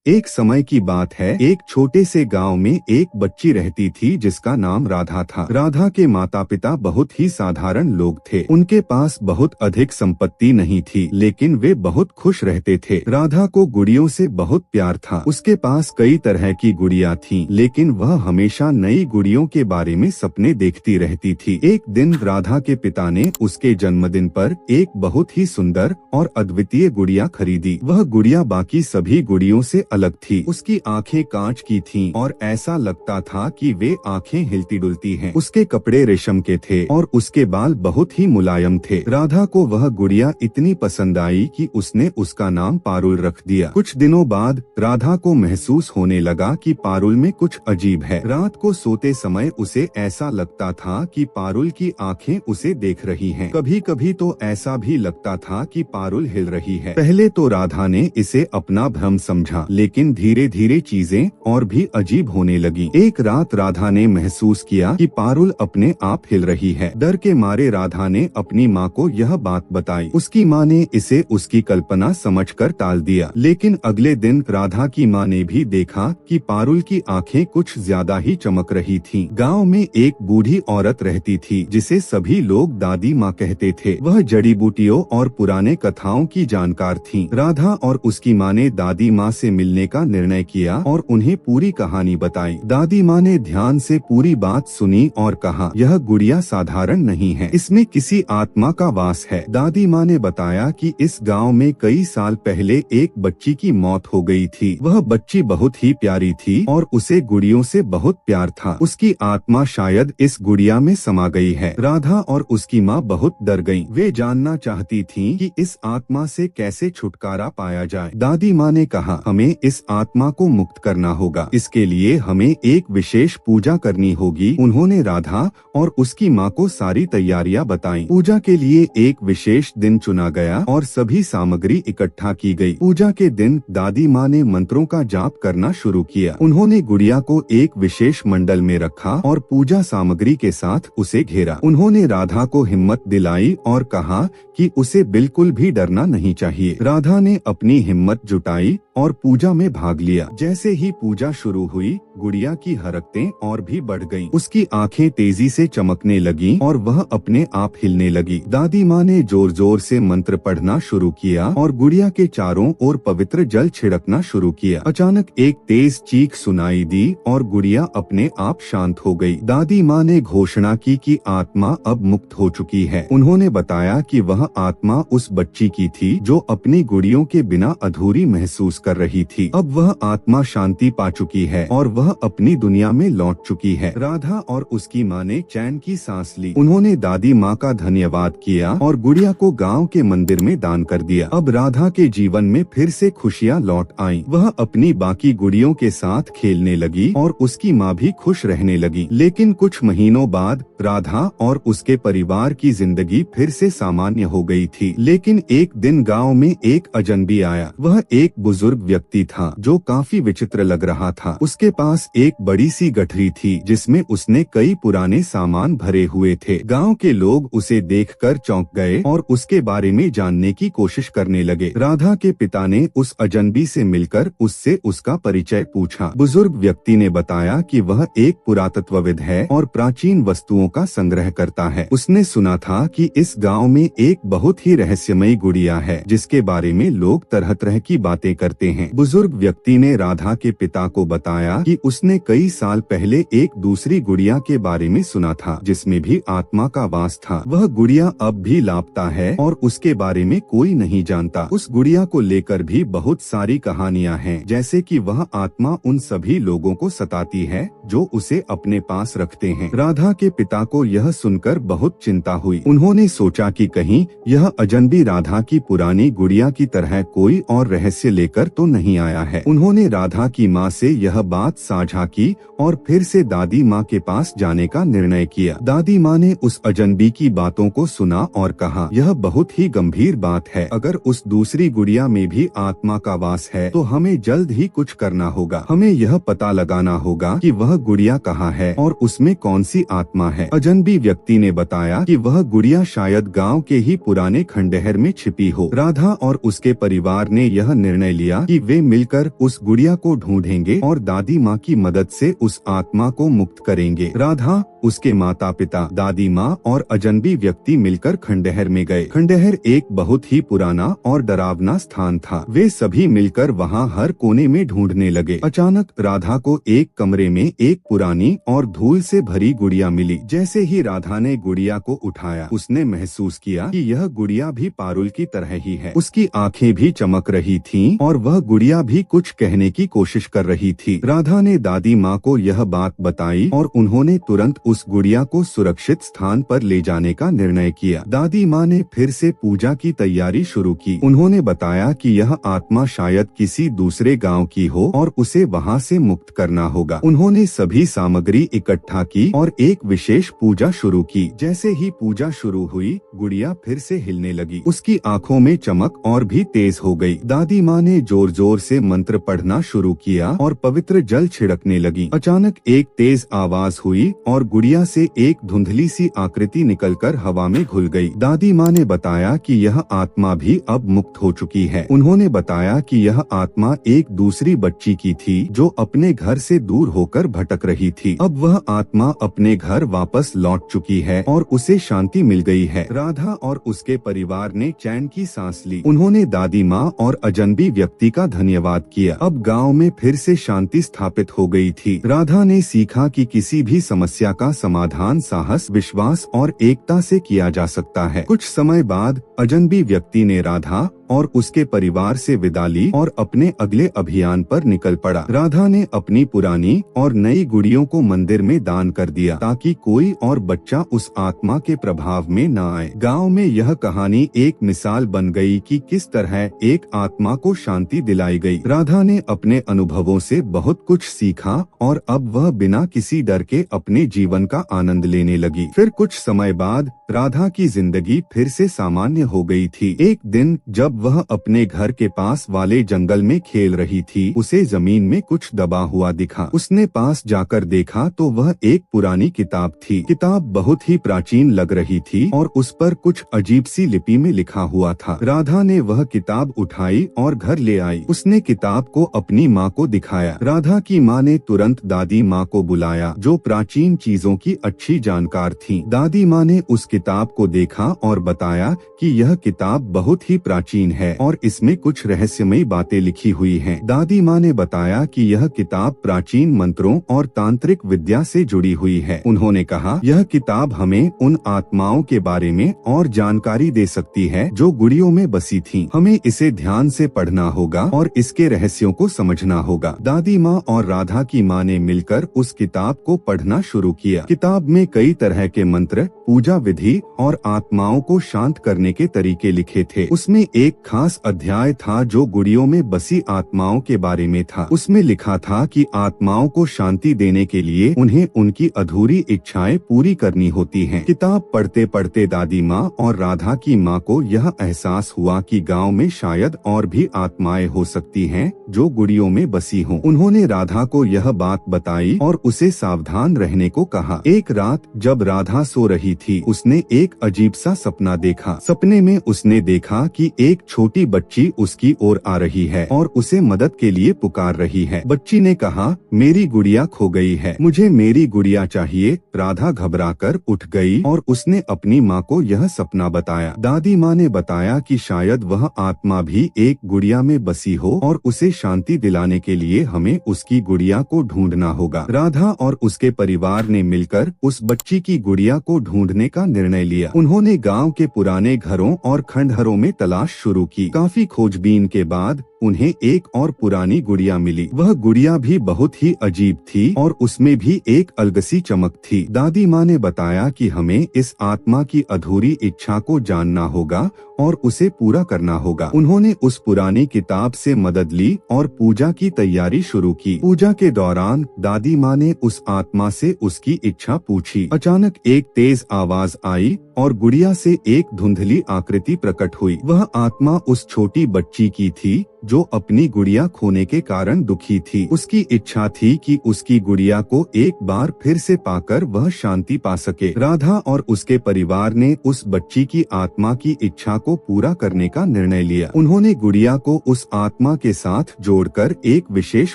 एक समय की बात है, एक छोटे से गांव में एक बच्ची रहती थी जिसका नाम राधा था। राधा के माता पिता बहुत ही साधारण लोग थे। उनके पास बहुत अधिक संपत्ति नहीं थी, लेकिन वे बहुत खुश रहते थे। राधा को गुड़ियों से बहुत प्यार था। उसके पास कई तरह की गुड़ियां थीं, लेकिन वह हमेशा नई गुड़ियों के बारे में सपने देखती रहती थी। एक दिन राधा के पिता ने उसके जन्मदिन पर एक बहुत ही सुंदर और अद्वितीय गुड़िया खरीदी। वह गुड़िया बाकी सभी गुड़ियों से अलग थी। उसकी आंखें कांच की थीं और ऐसा लगता था कि वे आंखें हिलती डुलती हैं। उसके कपड़े रेशम के थे और उसके बाल बहुत ही मुलायम थे। राधा को वह गुड़िया इतनी पसंद आई कि उसने उसका नाम पारुल रख दिया। कुछ दिनों बाद राधा को महसूस होने लगा कि पारुल में कुछ अजीब है। रात को सोते समय उसे ऐसा लगता था कि पारुल की आंखें उसे देख रही हैं। कभी कभी तो ऐसा भी लगता था कि पारुल हिल रही है। पहले तो राधा ने इसे अपना भ्रम समझा, लेकिन धीरे धीरे चीजें और भी अजीब होने लगी। एक रात राधा ने महसूस किया कि पारुल अपने आप हिल रही है। डर के मारे राधा ने अपनी माँ को यह बात बताई। उसकी माँ ने इसे उसकी कल्पना समझकर टाल दिया, लेकिन अगले दिन राधा की माँ ने भी देखा कि पारुल की आंखें कुछ ज्यादा ही चमक रही थीं। गांव में एक बूढ़ी औरत रहती थी जिसे सभी लोग दादी माँ कहते थे। वह जड़ी बूटियों और पुराने कथाओं की जानकार थी। राधा और उसकी माँ ने दादी माँ से मिलने का निर्णय किया और उन्हें पूरी कहानी बताई। दादी माँ ने ध्यान से पूरी बात सुनी और कहा, यह गुड़िया साधारण नहीं है, इसमें किसी आत्मा का वास है। दादी माँ ने बताया कि इस गांव में कई साल पहले एक बच्ची की मौत हो गई थी। वह बच्ची बहुत ही प्यारी थी और उसे गुड़ियों से बहुत प्यार था। उसकी आत्मा शायद इस गुड़िया में समा गई है। राधा और उसकी माँ बहुत डर गईं। वे जानना चाहती थीं कि इस आत्मा से कैसे छुटकारा पाया जाए। दादी माँ ने कहा, हमें इस आत्मा को मुक्त करना होगा। इसके लिए हमें एक विशेष पूजा करनी होगी। उन्होंने राधा और उसकी माँ को सारी तैयारियां बताईं। पूजा के लिए एक विशेष दिन चुना गया और सभी सामग्री इकट्ठा की गई। पूजा के दिन दादी माँ ने मंत्रों का जाप करना शुरू किया। उन्होंने गुड़िया को एक विशेष मंडल में रखा और पूजा सामग्री के साथ उसे घेरा। उन्होंने राधा को हिम्मत दिलाई और कहा कि उसे बिल्कुल भी डरना नहीं चाहिए। राधा ने अपनी हिम्मत जुटाई और पूजा में भाग लिया। जैसे ही पूजा शुरू हुई, गुड़िया की हरकतें और भी बढ़ गईं। उसकी आंखें तेजी से चमकने लगीं और वह अपने आप हिलने लगी। दादी माँ ने जोर जोर से मंत्र पढ़ना शुरू किया और गुड़िया के चारों ओर पवित्र जल छिड़कना शुरू किया। अचानक एक तेज चीख सुनाई दी और गुड़िया अपने आप शांत हो गई। दादी माँ ने घोषणा की कि आत्मा अब मुक्त हो चुकी है। उन्होंने बताया कि वह आत्मा उस बच्ची की थी जो अपनी गुड़ियों के बिना अधूरी महसूस कर रही थी। अब वह आत्मा शांति पा चुकी है और वह अपनी दुनिया में लौट चुकी है। राधा और उसकी माँ ने चैन की सांस ली। उन्होंने दादी माँ का धन्यवाद किया और गुड़िया को गांव के मंदिर में दान कर दिया। अब राधा के जीवन में फिर से खुशियाँ लौट आईं। वह अपनी बाकी गुड़ियों के साथ खेलने लगी और उसकी माँ भी खुश रहने लगी। लेकिन कुछ महीनों बाद राधा और उसके परिवार की जिंदगी फिर से सामान्य हो गई थी। लेकिन एक दिन गांव में एक अजनबी आया। वह एक बुजुर्ग व्यक्ति था जो काफी विचित्र लग रहा था। उसके पास एक बड़ी सी गठरी थी जिसमें उसने कई पुराने सामान भरे हुए थे। गांव के लोग उसे देखकर चौंक गए और उसके बारे में जानने की कोशिश करने लगे। राधा के पिता ने उस अजनबी से मिलकर उससे उसका परिचय पूछा। बुजुर्ग व्यक्ति ने बताया कि वह एक पुरातत्वविद है और प्राचीन वस्तुओं का संग्रह करता है। उसने सुना था कि इस गांव में एक बहुत ही रहस्यमयी गुड़िया है जिसके बारे में लोग तरह तरह की बातें करते हैं। बुजुर्ग व्यक्ति ने राधा के पिता को बताया कि उसने कई साल पहले एक दूसरी गुड़िया के बारे में सुना था जिसमें भी आत्मा का वास था। वह गुड़िया अब भी लापता है और उसके बारे में कोई नहीं जानता। उस गुड़िया को लेकर भी बहुत सारी कहानियां हैं, जैसे कि वह आत्मा उन सभी लोगों को सताती है जो उसे अपने पास रखते हैं। राधा के पिता को यह सुनकर बहुत चिंता हुई। उन्होंने सोचा कि कहीं यह अजनबी राधा की पुरानी गुड़िया की तरह कोई और रहस्य लेकर तो नहीं आया है। उन्होंने राधा की माँ से यह बात साझा की और फिर से दादी माँ के पास जाने का निर्णय किया। दादी माँ ने उस अजनबी की बातों को सुना और कहा, यह बहुत ही गंभीर बात है। अगर उस दूसरी गुड़िया में भी आत्मा का वास है तो हमें जल्द ही कुछ करना होगा। हमें यह पता लगाना होगा कि वह गुड़िया कहाँ है और उसमें कौन सी आत्मा है। अजनबी व्यक्ति ने बताया कि वह गुड़िया शायद गांव के ही पुराने खंडहर में छिपी हो। राधा और उसके परिवार ने यह निर्णय लिया कि वे मिलकर उस गुड़िया को ढूंढेंगे और दादी माँ की मदद से उस आत्मा को मुक्त करेंगे। राधा, उसके माता पिता, दादी माँ और अजनबी व्यक्ति मिलकर खंडहर में गए। खंडहर एक बहुत ही पुराना और डरावना स्थान था। वे सभी मिलकर वहाँ हर कोने में ढूंढने लगे। अचानक राधा को एक कमरे में एक पुरानी और धूल से भरी गुड़िया मिली। जैसे ही राधा ने गुड़िया को उठाया, उसने महसूस किया कि यह गुड़िया भी पारुल की तरह ही है। उसकी आंखें भी चमक रही थीं और वह गुड़िया भी कुछ कहने की कोशिश कर रही थी। राधा ने दादी माँ को यह बात बताई और उन्होंने तुरंत उस गुड़िया को सुरक्षित स्थान पर ले जाने का निर्णय किया। दादी माँ ने फिर से पूजा की तैयारी शुरू की। उन्होंने बताया कि यह आत्मा शायद किसी दूसरे गांव की हो और उसे वहां से मुक्त करना होगा। उन्होंने सभी सामग्री इकट्ठा की और एक विशेष पूजा शुरू की। जैसे ही पूजा शुरू हुई, गुड़िया फिर से हिलने लगी। उसकी आंखों में चमक और भी तेज हो गई। दादी माँ ने जोर जोर से मंत्र पढ़ना शुरू किया और पवित्र जल छिड़कने लगी। अचानक एक तेज आवाज हुई और गुड़िया से एक धुंधली सी आकृति निकलकर हवा में घुल गई। दादी माँ ने बताया कि यह आत्मा भी अब मुक्त हो चुकी है। उन्होंने बताया कि यह आत्मा एक दूसरी बच्ची की थी जो अपने घर से दूर होकर भटक रही थी। अब वह आत्मा अपने घर वापस लौट चुकी है और उसे शांति मिल गई है। राधा और उसके परिवार ने चैन की सांस ली। उन्होंने दादी माँ और अजनबी व्यक्ति का धन्यवाद किया। अब गाँव में फिर से शांति स्थापित हो गई थी। राधा ने सीखा कि किसी भी समस्या का समाधान साहस, विश्वास और एकता से किया जा सकता है। कुछ समय बाद अजनबी व्यक्ति ने राधा और उसके परिवार से विदा ली और अपने अगले अभियान पर निकल पड़ा। राधा ने अपनी पुरानी और नई गुड़ियों को मंदिर में दान कर दिया ताकि कोई और बच्चा उस आत्मा के प्रभाव में न आए। गांव में यह कहानी एक मिसाल बन गई कि किस तरह एक आत्मा को शांति दिलाई गई। राधा ने अपने अनुभवों से बहुत कुछ सीखा और अब वह बिना किसी डर के अपने जीवन का आनंद लेने लगी। फिर कुछ समय बाद राधा की जिंदगी फिर से सामान्य हो गई थी। एक दिन जब वह अपने घर के पास वाले जंगल में खेल रही थी, उसे जमीन में कुछ दबा हुआ दिखा। उसने पास जाकर देखा तो वह एक पुरानी किताब थी। किताब बहुत ही प्राचीन लग रही थी और उस पर कुछ अजीब सी लिपि में लिखा हुआ था। राधा ने वह किताब उठाई और घर ले आई। उसने किताब को अपनी माँ को दिखाया। राधा की माँ ने तुरंत दादी माँ को बुलाया, जो प्राचीन चीजों की अच्छी जानकार थी। दादी माँ ने उस किताब को देखा और बताया कि यह किताब बहुत ही प्राचीन है और इसमें कुछ रहस्यमयी बातें लिखी हुई हैं। दादी माँ ने बताया कि यह किताब प्राचीन मंत्रों और तांत्रिक विद्या से जुड़ी हुई है। उन्होंने कहा, यह किताब हमें उन आत्माओं के बारे में और जानकारी दे सकती है जो गुड़ियों में बसी थीं। हमें इसे ध्यान से पढ़ना होगा और इसके रहस्यों को समझना होगा। दादी माँ और राधा की माँ ने मिलकर उस किताब को पढ़ना शुरू किया। किताब में कई तरह के मंत्र, पूजा विधि और आत्माओं को शांत करने के तरीके लिखे थे। उसमें एक खास अध्याय था जो गुड़ियों में बसी आत्माओं के बारे में था। उसमें लिखा था कि आत्माओं को शांति देने के लिए उन्हें उनकी अधूरी इच्छाएं पूरी करनी होती हैं। किताब पढ़ते पढ़ते दादी माँ और राधा की माँ को यह एहसास हुआ कि गांव में शायद और भी आत्माएं हो सकती हैं जो गुड़ियों में बसी हों। उन्होंने राधा को यह बात बताई और उसे सावधान रहने को कहा। एक रात जब राधा सो रही थी, उसने एक अजीब सा सपना देखा। सपने में उसने देखा कि एक छोटी बच्ची उसकी ओर आ रही है और उसे मदद के लिए पुकार रही है। बच्ची ने कहा, मेरी गुड़िया खो गई है, मुझे मेरी गुड़िया चाहिए। राधा घबराकर उठ गई और उसने अपनी माँ को यह सपना बताया। दादी माँ ने बताया कि शायद वह आत्मा भी एक गुड़िया में बसी हो और उसे शांति दिलाने के लिए हमें उसकी गुड़िया को ढूंढना होगा। राधा और उसके परिवार ने मिलकर उस बच्ची की गुड़िया को ढूंढने का निर्णय लिया। उन्होंने गांव के पुराने घरों और खंडहरों में तलाश शुरू की। काफी खोजबीन के बाद उन्हें एक और पुरानी गुड़िया मिली। वह गुड़िया भी बहुत ही अजीब थी और उसमें भी एक अलगसी चमक थी। दादी माँ ने बताया कि हमें इस आत्मा की अधूरी इच्छा को जानना होगा और उसे पूरा करना होगा। उन्होंने उस पुरानी किताब से मदद ली और पूजा की तैयारी शुरू की। पूजा के दौरान दादी माँ ने उस आत्मा से उसकी इच्छा पूछी। अचानक एक तेज आवाज आई और गुड़िया से एक धुंधली आकृति प्रकट हुई। वह आत्मा उस छोटी बच्ची की थी जो अपनी गुड़िया खोने के कारण दुखी थी। उसकी इच्छा थी कि उसकी गुड़िया को एक बार फिर से पाकर वह शांति पा सके। राधा और उसके परिवार ने उस बच्ची की आत्मा की इच्छा को पूरा करने का निर्णय लिया। उन्होंने गुड़िया को उस आत्मा के साथ जोड़कर एक विशेष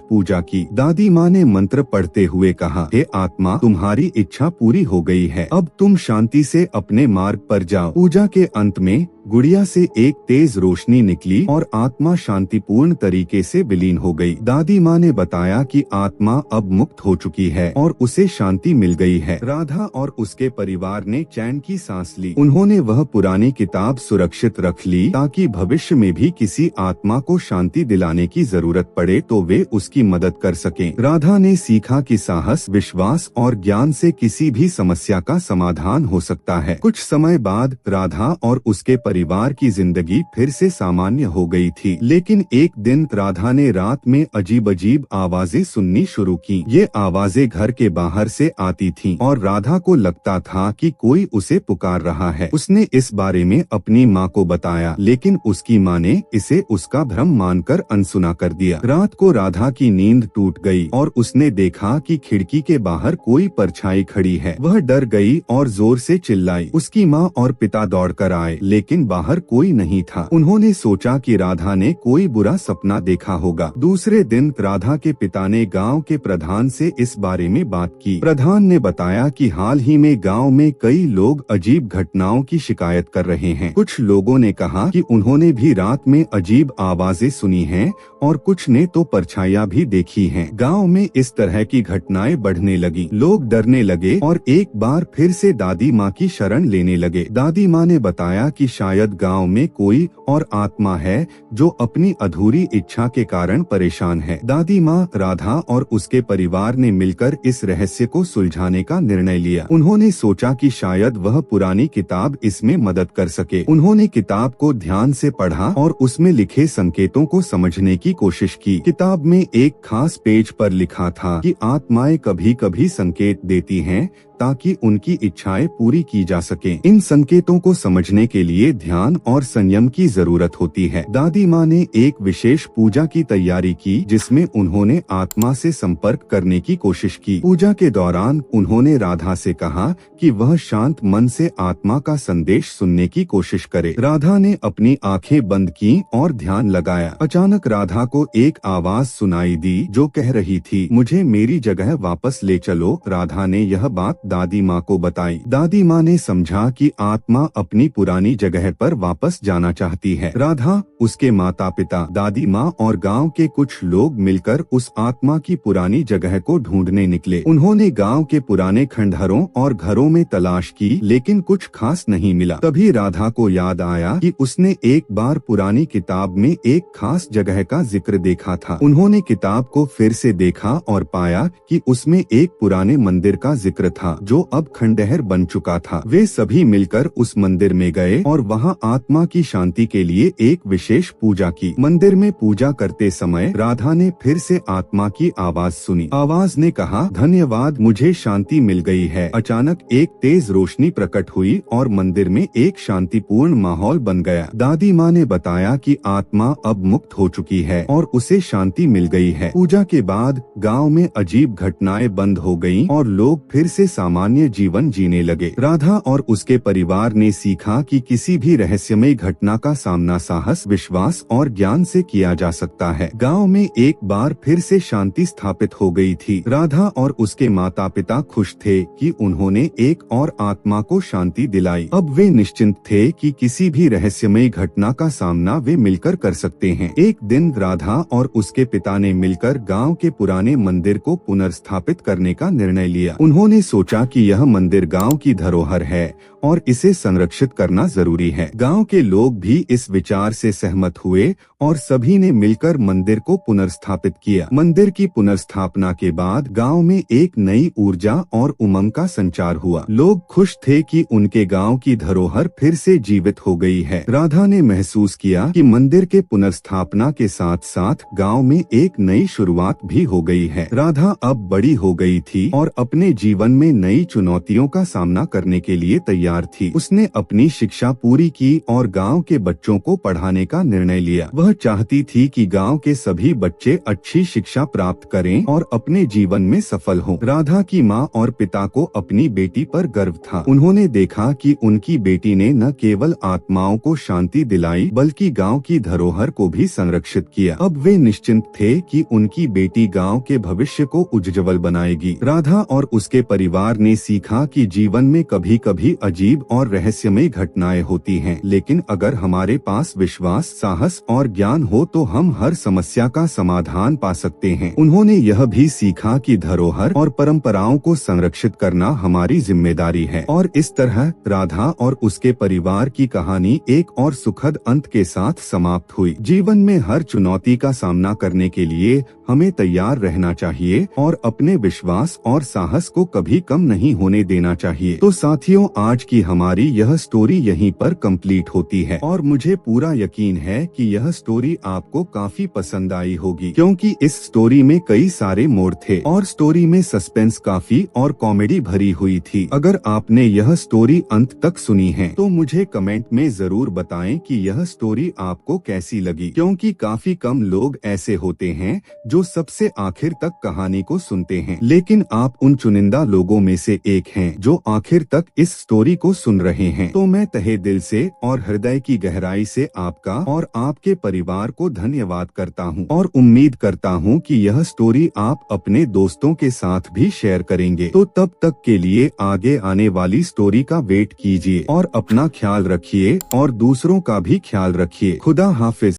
पूजा की। दादी माँ ने मंत्र पढ़ते हुए कहा, हे आत्मा, तुम्हारी इच्छा पूरी हो गई है, अब तुम शांति से अपने मार्ग पर जाओ। पूजा के अंत में गुड़िया से एक तेज रोशनी निकली और आत्मा शांतिपूर्ण तरीके से विलीन हो गई। दादी माँ ने बताया कि आत्मा अब मुक्त हो चुकी है और उसे शांति मिल गई है। राधा और उसके परिवार ने चैन की सांस ली। उन्होंने वह पुरानी किताब सुरक्षित रख ली ताकि भविष्य में भी किसी आत्मा को शांति दिलाने की जरूरत पड़े तो वे उसकी मदद कर सकें। राधा ने सीखा कि साहस, विश्वास और ज्ञान से किसी भी समस्या का समाधान हो सकता है। कुछ समय बाद राधा और उसके परिवार की जिंदगी फिर से सामान्य हो गई थी, लेकिन एक दिन राधा ने रात में अजीब अजीब आवाजें सुननी शुरू की। ये आवाजें घर के बाहर से आती थीं और राधा को लगता था कि कोई उसे पुकार रहा है। उसने इस बारे में अपनी माँ को बताया, लेकिन उसकी माँ ने इसे उसका भ्रम मानकर अनसुना कर दिया। रात को राधा की नींद टूट गई और उसने देखा कि खिड़की के बाहर कोई परछाई खड़ी है। वह डर गई और जोर से चिल्लाई। उसकी माँ और पिता दौड़कर आए, लेकिन बाहर कोई नहीं था। उन्होंने सोचा कि राधा ने कोई बुरा सपना देखा होगा। दूसरे दिन राधा के पिता ने गांव के प्रधान से इस बारे में बात की। प्रधान ने बताया कि हाल ही में गांव में कई लोग अजीब घटनाओं की शिकायत कर रहे हैं। कुछ लोगों ने कहा कि उन्होंने भी रात में अजीब आवाजें सुनी हैं और कुछ ने तो परछाइयां भी देखी हैं। गांव में इस तरह की घटनाएं बढ़ने लगी। लोग डरने लगे और एक बार फिर से दादी माँ की शरण लेने लगे। दादी माँ ने बताया कि शायद गांव में कोई और आत्मा है जो अपनी अधूरी इच्छा के कारण परेशान है। दादी माँ, राधा और उसके परिवार ने मिलकर इस रहस्य को सुलझाने का निर्णय लिया। उन्होंने सोचा कि शायद वह पुरानी किताब इसमें मदद कर सके। उन्होंने किताब को ध्यान से पढ़ा और उसमें लिखे संकेतों को समझने की कोशिश की। किताब में एक खास पेज पर लिखा था कि आत्माएं कभी कभी संकेत देती हैं ताकि उनकी इच्छाएं पूरी की जा सकें। इन संकेतों को समझने के लिए ध्यान और संयम की जरूरत होती है। दादी माँ ने एक विशेष पूजा की तैयारी की जिसमें उन्होंने आत्मा से संपर्क करने की कोशिश की। पूजा के दौरान उन्होंने राधा से कहा कि वह शांत मन से आत्मा का संदेश सुनने की कोशिश करे। राधा ने अपनी आंखें बंद की और ध्यान लगाया। अचानक राधा को एक आवाज सुनाई दी जो कह रही थी, मुझे मेरी जगह वापस ले चलो। राधा ने यह बात दादी माँ को बताई। दादी माँ ने समझा कि आत्मा अपनी पुरानी जगह पर वापस जाना चाहती है। राधा, उसके माता पिता, दादी माँ और गांव के कुछ लोग मिलकर उस आत्मा की पुरानी जगह को ढूंढने निकले। उन्होंने गांव के पुराने खंडहरों और घरों में तलाश की, लेकिन कुछ खास नहीं मिला। तभी राधा को याद आया कि उसने एक बार पुरानी किताब में एक खास जगह का जिक्र देखा था। उन्होंने किताब को फिर से देखा और पाया कि उसमें एक पुराने मंदिर का जिक्र था जो अब खंडहर बन चुका था। वे सभी मिलकर उस मंदिर में गए और वहां आत्मा की शांति के लिए एक विशेष पूजा की। मंदिर में पूजा करते समय राधा ने फिर से आत्मा की आवाज सुनी। आवाज ने कहा, धन्यवाद, मुझे शांति मिल गई है। अचानक एक तेज रोशनी प्रकट हुई और मंदिर में एक शांतिपूर्ण माहौल बन गया। दादी माँ ने बताया कि आत्मा अब मुक्त हो चुकी है और उसे शांति मिल गई है। पूजा के बाद गाँव में अजीब घटनाएं बंद हो गयी और लोग फिर से सामान्य जीवन जीने लगे। राधा और उसके परिवार ने सीखा कि किसी भी रहस्यमय घटना का सामना साहस, विश्वास और ज्ञान से किया जा सकता है। गांव में एक बार फिर से शांति स्थापित हो गई थी। राधा और उसके माता पिता खुश थे कि उन्होंने एक और आत्मा को शांति दिलाई। अब वे निश्चिंत थे कि किसी भी रहस्यमय घटना का सामना वे मिलकर कर सकते हैं। एक दिन राधा और उसके पिता ने मिलकर गांव के पुराने मंदिर को पुनर्स्थापित करने का निर्णय लिया। उन्होंने सोचा कि यह मंदिर गांव की धरोहर है और इसे संरक्षित करना जरूरी है। गांव के लोग भी इस विचार से सहमत हुए और सभी ने मिलकर मंदिर को पुनर्स्थापित किया। मंदिर की पुनर्स्थापना के बाद गांव में एक नई ऊर्जा और उमंग का संचार हुआ। लोग खुश थे कि उनके गांव की धरोहर फिर से जीवित हो गई है। राधा ने महसूस किया कि मंदिर के पुनर्स्थापना के साथ साथ गांव में एक नई शुरुआत भी हो गई है। राधा अब बड़ी हो गई थी और अपने जीवन में नई चुनौतियों का सामना करने के लिए तैयार थी। उसने अपनी शिक्षा पूरी की और गांव के बच्चों को पढ़ाने का निर्णय लिया। वह चाहती थी कि गांव के सभी बच्चे अच्छी शिक्षा प्राप्त करें और अपने जीवन में सफल हों। राधा की माँ और पिता को अपनी बेटी पर गर्व था। उन्होंने देखा कि उनकी बेटी ने न केवल आत्माओं को शांति दिलाई बल्कि गांव की धरोहर को भी संरक्षित किया। अब वे निश्चिंत थे कि उनकी बेटी गांव के भविष्य को उज्ज्वल बनाएगी। राधा और उसके परिवार ने सीखा कि जीवन में कभी कभी अजीब और रहस्यमय घटनाएं होती हैं, लेकिन अगर हमारे पास विश्वास, साहस और ज्ञान हो तो हम हर समस्या का समाधान पा सकते हैं। उन्होंने यह भी सीखा कि धरोहर और परंपराओं को संरक्षित करना हमारी जिम्मेदारी है। और इस तरह राधा और उसके परिवार की कहानी एक और सुखद अंत के साथ समाप्त हुई। जीवन में हर चुनौती का सामना करने के लिए हमें तैयार रहना चाहिए और अपने विश्वास और साहस को कभी कम नहीं होने देना चाहिए। तो साथियों, आज की हमारी यह स्टोरी यहीं पर कंप्लीट होती है और मुझे पूरा यकीन है कि यह स्टोरी आपको काफी पसंद आई होगी, क्योंकि इस स्टोरी में कई सारे मोड़ थे और स्टोरी में सस्पेंस काफी और कॉमेडी भरी हुई थी। अगर आपने यह स्टोरी अंत तक सुनी है तो मुझे कमेंट में जरूर बताएं कि यह स्टोरी आपको कैसी लगी, क्योंकि काफी कम लोग ऐसे होते हैं जो सबसे आखिर तक कहानी को सुनते हैं, लेकिन आप उन चुनिंदा लोगों में से एक हैं जो आखिर तक इस स्टोरी को सुन रहे हैं। तो मैं तहे दिल से और हृदय की गहराई से आपका और आपके परिवार को धन्यवाद करता हूं और उम्मीद करता हूं कि यह स्टोरी आप अपने दोस्तों के साथ भी शेयर करेंगे। तो तब तक के लिए आगे आने वाली स्टोरी का वेट कीजिए और अपना ख्याल रखिए और दूसरों का भी ख्याल रखिए। खुदा हाफिज।